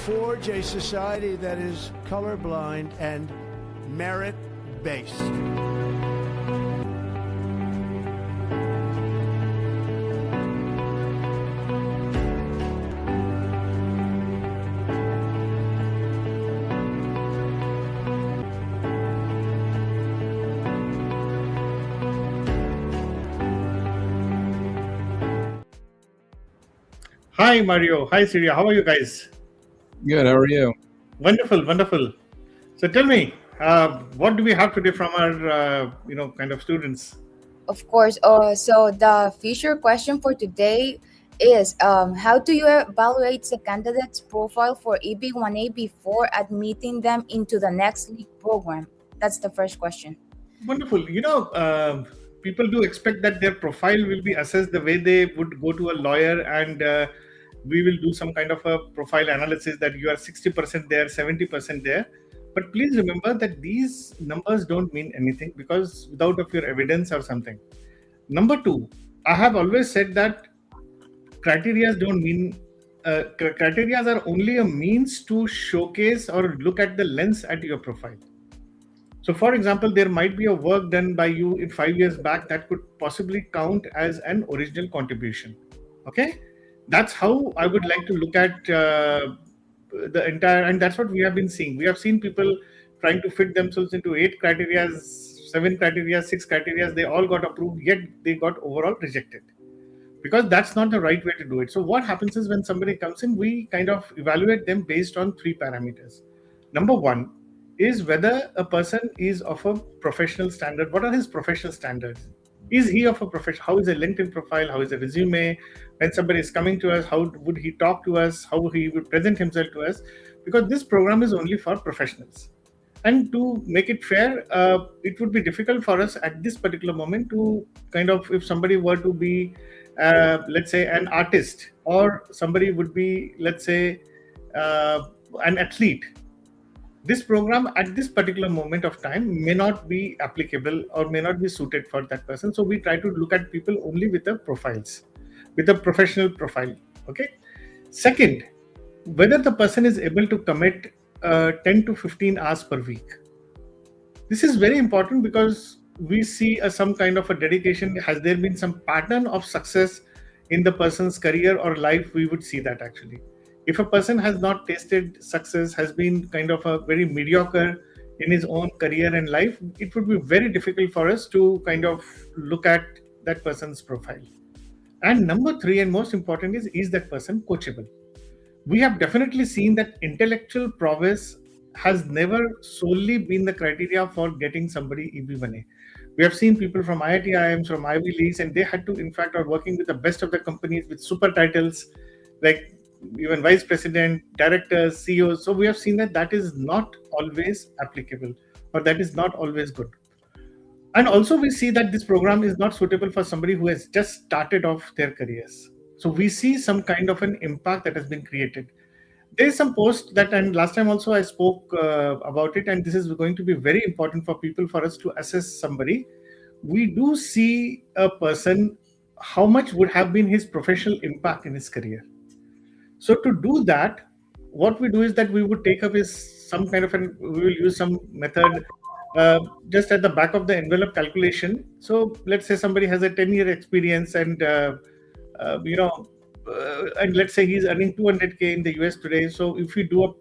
forge a society that is colorblind and merit-based. Hi, Mario. Hi, Syria. How are you guys? Good. How are you? Wonderful, wonderful. So tell me, what do we have today from our, kind of students? Of course. So the feature question for today is how do you evaluate the candidate's profile for EB1A before admitting them into the next league program? That's the first question. Wonderful. People do expect that their profile will be assessed the way they would go to a lawyer, and we will do some kind of a profile analysis that you are 60% there, 70% there. But please remember that these numbers don't mean anything because without of your evidence or something. Number two, I have always said that criteria don't mean criteria are only a means to showcase or look at the lens at your profile. So, for example, there might be a work done by you in 5 years back that could possibly count as an original contribution. Okay, that's how I would like to look at the entire, and that's what we have been seeing. We have seen people trying to fit themselves into 8 criteria, 7 criteria, 6 criteria. They all got approved, yet they got overall rejected because that's not the right way to do it. So, what happens is when somebody comes in, we kind of evaluate them based on 3 parameters. Number one is whether a person is of a professional standard. What are his professional standards? Is he of a profession? How is a LinkedIn profile? How is a resume? When somebody is coming to us, how would he talk to us? How he would present himself to us? Because this program is only for professionals. And to make it fair, it would be difficult for us at this particular moment to kind of, if somebody were to be, let's say, an artist, or somebody would be, let's say, an athlete. This program at this particular moment of time may not be applicable or may not be suited for that person. So we try to look at people only with the profiles, with a professional profile. Okay. Second, whether the person is able to commit 10 to 15 hours per week. This is very important because we see some kind of a dedication. Has there been some pattern of success in the person's career or life? We would see that actually. If a person has not tasted success, has been kind of a very mediocre in his own career and life, it would be very difficult for us to kind of look at that person's profile. And number 3, and most important, is that person coachable? We have definitely seen that intellectual prowess has never solely been the criteria for getting somebody EB1A. We have seen people from IIT, IIMs, from Ivy Leagues, and they had to, in fact, are working with the best of the companies with super titles like even vice president, directors, CEOs. So we have seen that is not always applicable, or that is not always good. And also we see that this program is not suitable for somebody who has just started off their careers. So we see some kind of an impact that has been created. There is some post that, and last time also I spoke about it, and this is going to be very important for people, for us to assess somebody. We do see a person, how much would have been his professional impact in his career. So to do that, what we do is that we would take up some kind of we will use some method just at the back of the envelope calculation. So let's say somebody has a 10-year experience and, and let's say he's earning 200K in the US today. So if we do a,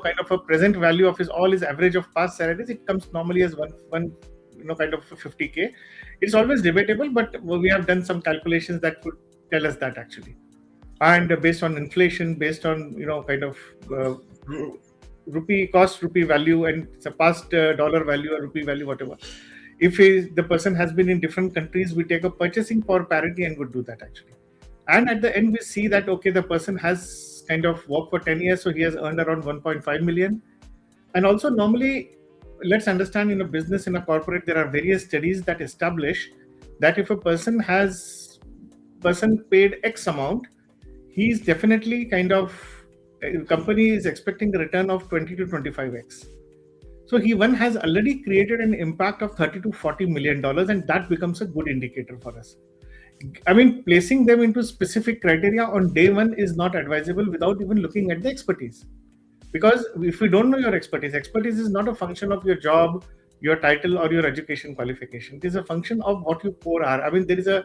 kind of a present value of all his average of past salaries, it comes normally as one kind of 50K. It's always debatable, but we have done some calculations that would tell us that actually. And based on inflation, based on kind of rupee value, and it's a past dollar value or rupee value, whatever. If the person has been in different countries, we take a purchasing power parity and would do that actually. And at the end, we see that okay, the person has kind of worked for 10 years, so he has earned around 1.5 million. And also normally, let's understand in a business, in a corporate, there are various studies that establish that if a person paid X amount, he's definitely company is expecting a return of 20 to 25x. So one has already created an impact of 30 to 40 million dollars, and that becomes a good indicator for us. I mean, placing them into specific criteria on day one is not advisable without even looking at the expertise. Because if you don't know your expertise is not a function of your job, your title, or your education qualification. It is a function of what your core are. I mean, there is a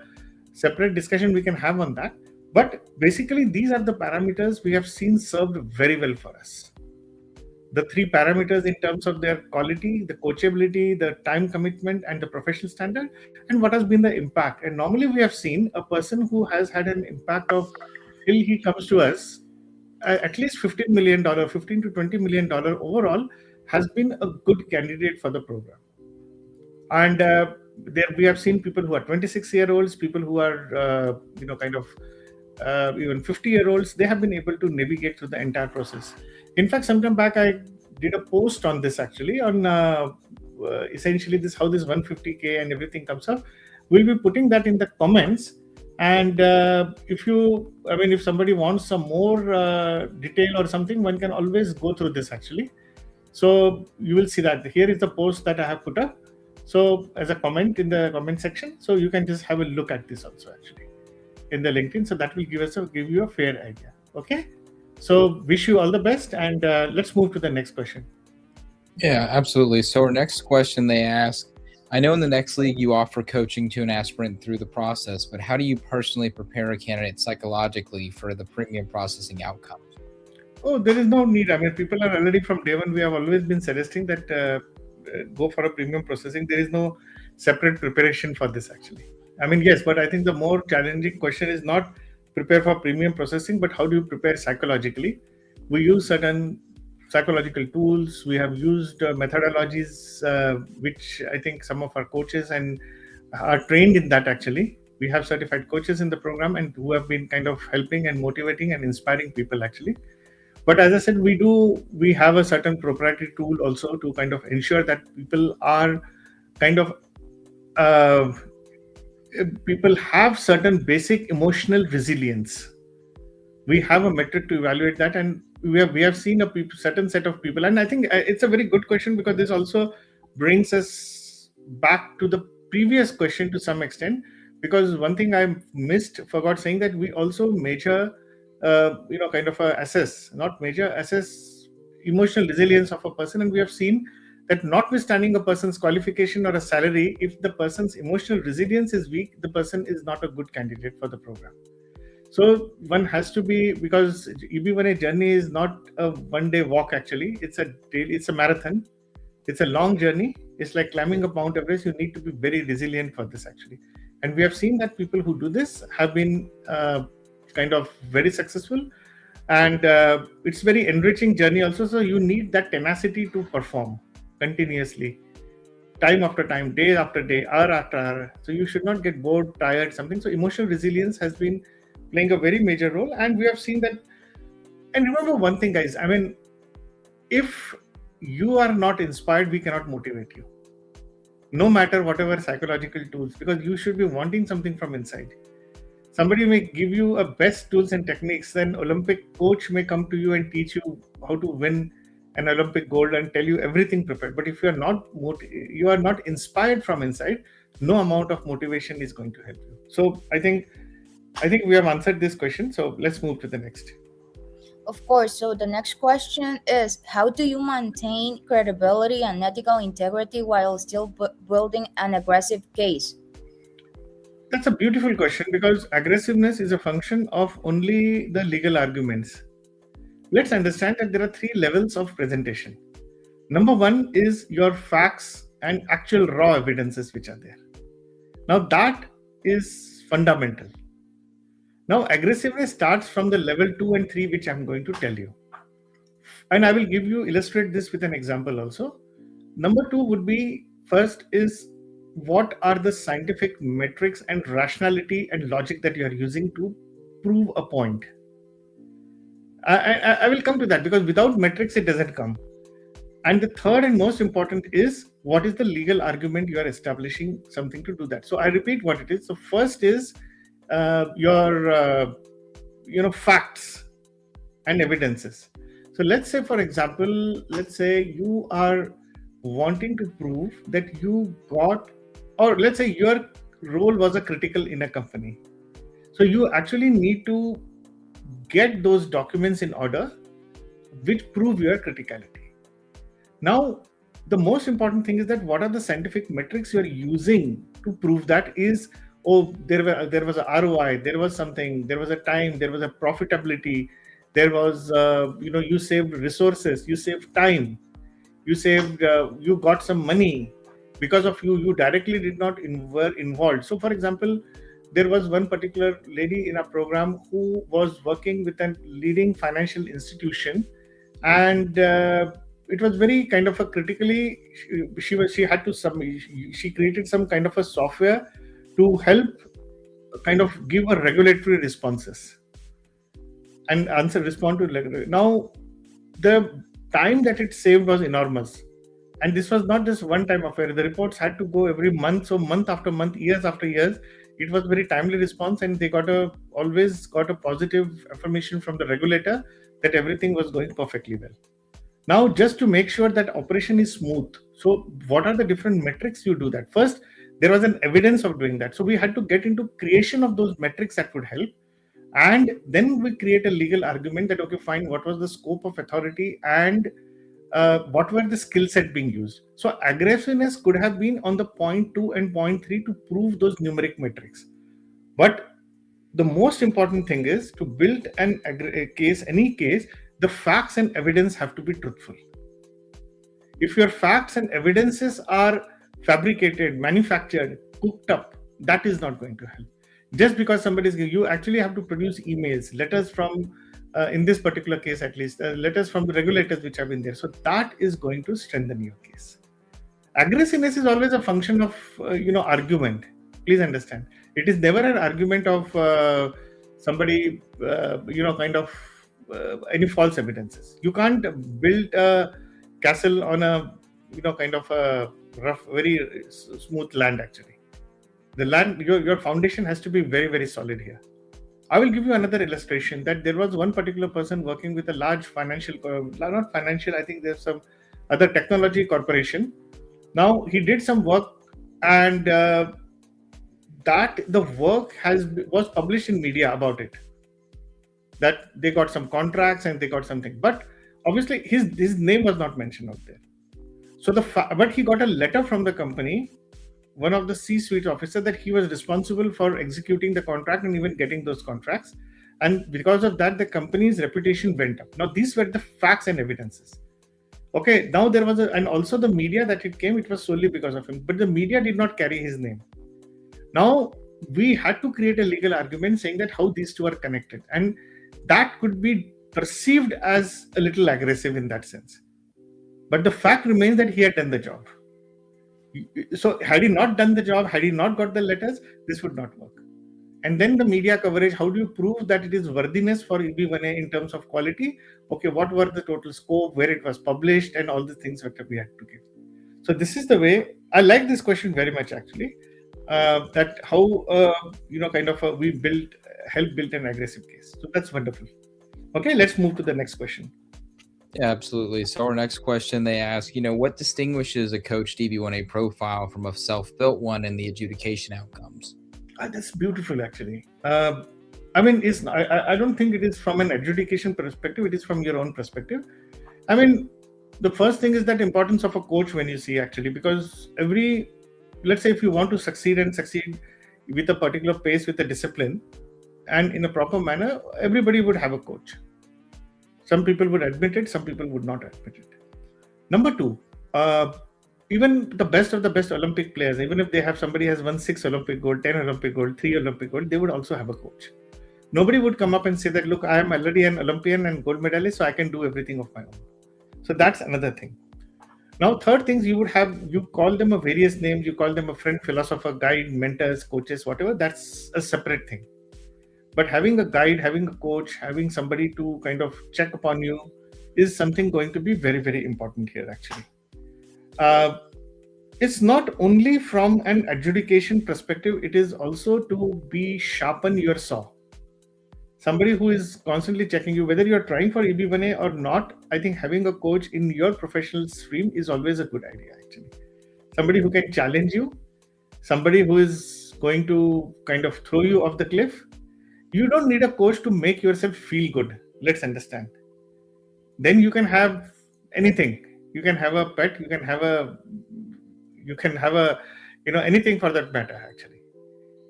separate discussion we can have on that. But basically, these are the parameters we have seen served very well for us. The three parameters in terms of their quality, the coachability, the time commitment, and the professional standard, and what has been the impact. And normally we have seen a person who has had an impact of, till he comes to us, at least $15 million, $15 to $20 million overall, has been a good candidate for the program. And there we have seen people who are 26-year-olds, people who are, even 50-year-olds. They have been able to navigate through the entire process. In fact, sometime back, I did a post on this actually, on essentially this how this 150K and everything comes up. We'll be putting that in the comments. And if somebody wants some more detail or something, one can always go through this actually. So you will see that here is the post that I have put up. So as a comment in the comment section, so you can just have a look at this also actually in the LinkedIn. So that will give you a fair idea. Okay. So wish you all the best, and let's move to the next question. Yeah, absolutely. So our next question they ask, I know in the next league you offer coaching to an aspirant through the process, but how do you personally prepare a candidate psychologically for the premium processing outcomes? Oh, there is no need. I mean, people are already from day one. We have always been suggesting that go for a premium processing. There is no separate preparation for this actually. I mean, yes, but I think the more challenging question is not prepare for premium processing, but how do you prepare psychologically? We use certain psychological tools. We have used methodologies, which I think some of our coaches and are trained in that actually. We have certified coaches in the program and who have been kind of helping and motivating and inspiring people actually. But as I said, we have a certain proprietary tool also to kind of ensure that people are kind of people have certain basic emotional resilience. We have a metric to evaluate that, and we have seen a certain set of people. And I think it's a very good question, because this also brings us back to the previous question to some extent, because one thing I forgot saying, that we also measure assess emotional resilience of a person. And we have seen that notwithstanding a person's qualification or a salary, if the person's emotional resilience is weak, the person is not a good candidate for the program. So one has to be, because EB1A journey is not a one-day walk actually. It's a marathon. It's a long journey. It's like climbing up Mount Everest. You need to be very resilient for this actually. And we have seen that people who do this have been kind of very successful, and it's very enriching journey also. So you need that tenacity to perform continuously, time after time, day after day, hour after hour. So you should not get bored, tired, something. So emotional resilience has been playing a very major role, and we have seen that. And remember one thing, guys, I mean, if you are not inspired, we cannot motivate you, no matter whatever psychological tools, because you should be wanting something from inside. Somebody may give you a best tools and techniques, then Olympic coach may come to you and teach you how to win an Olympic gold and tell you everything prepared. But if you are not inspired from inside, no amount of motivation is going to help you. So I think we have answered this question. So let's move to the next. Of course. So the next question is, how do you maintain credibility and ethical integrity while still building an aggressive case? That's a beautiful question, because aggressiveness is a function of only the legal arguments. Let's understand that there are three levels of presentation. Number one is your facts and actual raw evidences which are there. Now that is fundamental. Now aggressiveness starts from the level 2 and 3, which I'm going to tell you. And I will illustrate this with an example also. Number 2 would be, first is, what are the scientific metrics and rationality and logic that you are using to prove a point? I will come to that, because without metrics, it doesn't come. And the third and most important is, what is the legal argument you are establishing something to do that? So I repeat what it is. So first is your facts and evidences. So let's say, for example, you are wanting to prove that you got, or let's say you are role was a critical in a company. So you actually need to get those documents in order which prove your criticality. Now, the most important thing is that what are the scientific metrics you're using to prove that is, oh, there was a ROI, there was something, there was a time, there was a profitability, there was, you saved resources, you saved time, you got some money because of you directly did not were involved. So, for example, there was one particular lady in a program who was working with a leading financial institution, and it was very kind of a critically she had to she created some kind of a software to help kind of give a regulatory responses and respond to now the time that it saved was enormous, and this was not just one time affair. The reports had to go every month, so month after month, years after years. It was very timely response, and they always got a positive affirmation from the regulator that everything was going perfectly well. Now, just to make sure that operation is smooth, so what are the different metrics you do that? First, there was an evidence of doing that, so we had to get into creation of those metrics that would help, and then we create a legal argument that, okay, fine, what was the scope of authority and what were the skill set being used. So aggressiveness could have been on the point 2 and point 3 to prove those numeric metrics. But the most important thing is to build any case, the facts and evidence have to be truthful. If your facts and evidences are fabricated, manufactured, cooked up, that is not going to help. Just because you actually have to produce emails, letters from in this particular case at least, letters from the regulators which have been there. So that is going to strengthen your case. Aggressiveness is always a function of, argument. Please understand. It is never an argument of somebody, any false evidences. You can't build a castle on a, kind of a rough, very smooth land actually. The land, your foundation has to be very, very solid here. I will give you another illustration that there was one particular person working with a large financial, not financial, I think there's some other technology corporation. Now he did some work, and that the work was published in media about it. That they got some contracts and they got something, but obviously his name was not mentioned out there. So but he got a letter from the company, one of the C-suite officer, that he was responsible for executing the contract and even getting those contracts. And because of that, the company's reputation went up. Now, these were the facts and evidences. Okay, now there was and also the media that it came, it was solely because of him. But the media did not carry his name. Now, we had to create a legal argument saying that how these two are connected. And that could be perceived as a little aggressive in that sense. But the fact remains that he had done the job. So had he not done the job, had he not got the letters, this would not work. And then the media coverage, how do you prove that it is worthiness for EB1A in terms of quality? Okay, what were the total scope, where it was published, and all the things that we had to give. So this is the way, I like this question very much actually, that how, we help build an aggressive case. So that's wonderful. Okay, let's move to the next question. Yeah, absolutely. So our next question, they ask, what distinguishes a coached EB1A profile from a self-built one in the adjudication outcomes? That's beautiful, actually. I don't think it is from an adjudication perspective. It is from your own perspective. I mean, the first thing is that importance of a coach when you see actually, because let's say if you want to succeed with a particular pace, with a discipline, and in a proper manner, everybody would have a coach. Some people would admit it, some people would not admit it. Number two, even the best of the best Olympic players, even if somebody has won 6 Olympic gold, 10 Olympic gold, 3 Olympic gold, they would also have a coach. Nobody would come up and say that, look, I am already an Olympian and gold medalist, so I can do everything of my own. So that's another thing. Now, third things, you call them a various names, you call them a friend, philosopher, guide, mentors, coaches, whatever, that's a separate thing. But having a guide, having a coach, having somebody to kind of check upon you is something going to be very, very important here, actually. It's not only from an adjudication perspective, it is also to sharpen your saw. Somebody who is constantly checking you, whether you're trying for EB1A or not, I think having a coach in your professional stream is always a good idea, actually. Somebody who can challenge you, somebody who is going to kind of throw you off the cliff, you don't need a coach to make yourself feel good. Let's understand. Then you can have anything. You can have a pet. You can have a, anything for that matter. Actually,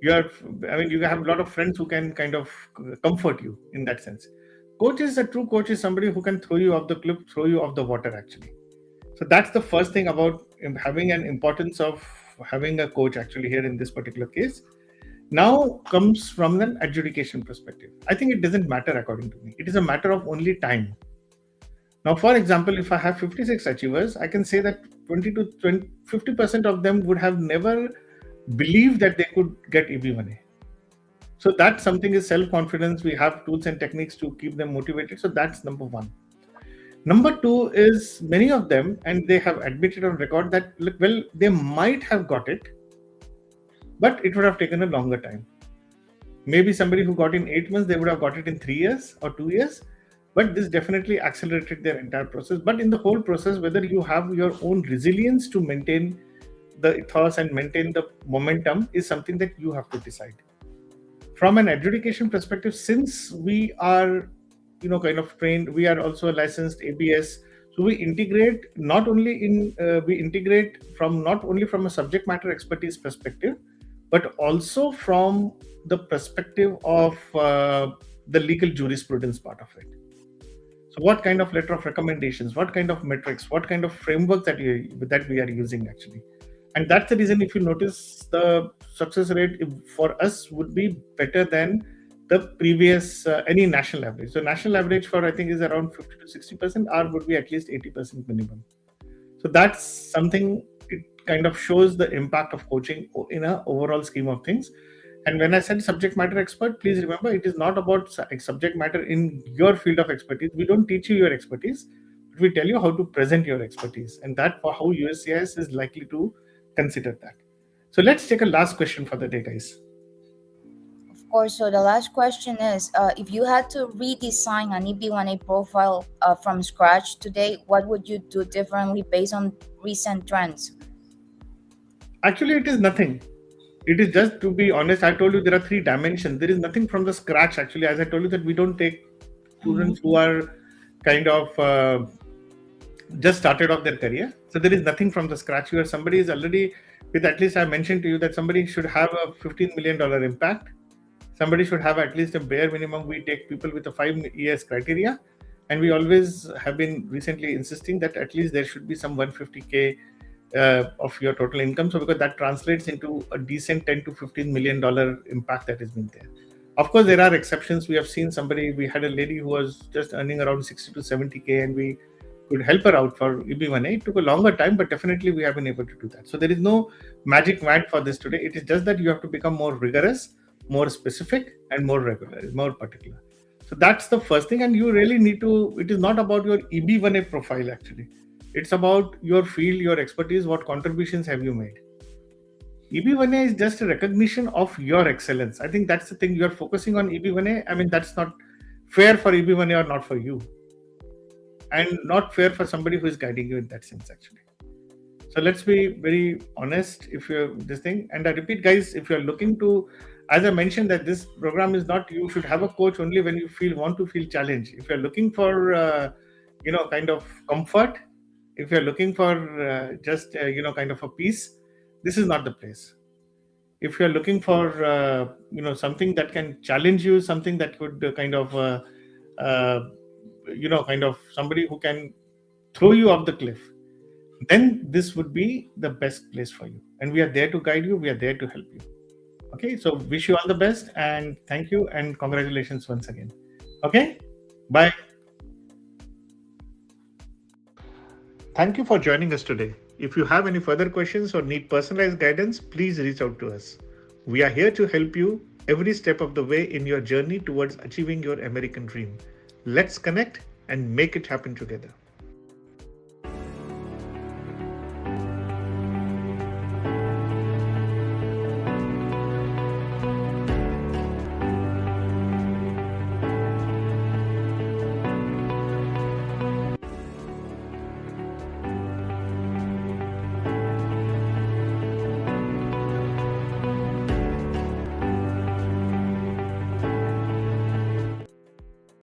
you have a lot of friends who can kind of comfort you in that sense. A true coach is somebody who can throw you off the cliff, throw you off the water. Actually, so that's the first thing about having an importance of having a coach. Actually, here in this particular case. Now comes from an adjudication perspective. I think it doesn't matter according to me. It is a matter of only time. Now, for example, if I have 56 achievers, I can say that 50% of them would have never believed that they could get EB1A. So that something is self-confidence. We have tools and techniques to keep them motivated. So that's number one. Number two is many of them, and they have admitted on record that, well, they might have got it, but it would have taken a longer time. Maybe somebody who got in 8 months, they would have got it in 3 years or 2 years. But this definitely accelerated their entire process. But in the whole process, whether you have your own resilience to maintain the ethos and maintain the momentum is something that you have to decide. From an adjudication perspective, since we are, kind of trained, we are also a licensed ABS. So we integrate not only from a subject matter expertise perspective, but also from the perspective of the legal jurisprudence part of it. So what kind of letter of recommendations, what kind of metrics, what kind of framework that we are using actually. And that's the reason, if you notice, the success rate for us would be better than the previous any national average. So national average for, I think, is around 50 to 60%. Ours would be at least 80% minimum. So that's something, it kind of shows the impact of coaching in an overall scheme of things. And when I said subject matter expert, please remember, it is not about subject matter in your field of expertise. We don't teach you your expertise, but we tell you how to present your expertise. And that for how USCIS is likely to consider that. So let's take a last question for the day, guys. Of course. So the last question is, if you had to redesign an EB1A profile from scratch today, what would you do differently based on recent trends? Actually, it is nothing. It is just, to be honest, I told you there are 3 dimensions. There is nothing from the scratch. Actually, as I told you, that we don't take students who are kind of just started off their career. So there is nothing from the scratch. Somebody is already with, at least I mentioned to you that somebody should have a $15 million impact. Somebody should have at least a bare minimum. We take people with a 5 years criteria. And we always have been recently insisting that at least there should be some 150K of your total income. So because that translates into a decent $10 to $15 million impact that has been there. Of course, there are exceptions. We have seen we had a lady who was just earning around 60 to 70K, and we could help her out for EB1A. It took a longer time, but definitely we have been able to do that. So there is no magic wand for this today. It is just that you have to become more rigorous, more specific, and more regular, more particular. So that's the first thing. And you really need to, it is not about your EB1A profile actually. It's about your field, your expertise, what contributions have you made. EB1A is just a recognition of your excellence. I think that's the thing. You're focusing on EB1A. I mean, that's not fair for EB1A or not for you. And not fair for somebody who is guiding you in that sense, actually. So let's be very honest if you're this thing. And I repeat, guys, if you're looking to, as I mentioned, that this program is not, you should have a coach only when you want to feel challenged. If you're looking for, kind of comfort, if you're looking for just, kind of a peace, this is not the place. If you're looking for, something that can challenge you, something that could kind of, kind of somebody who can throw you off the cliff, then this would be the best place for you. And we are there to guide you. We are there to help you. Okay. So wish you all the best and thank you and congratulations once again. Okay. Bye. Thank you for joining us today. If you have any further questions or need personalized guidance, please reach out to us. We are here to help you every step of the way in your journey towards achieving your American dream. Let's connect and make it happen together.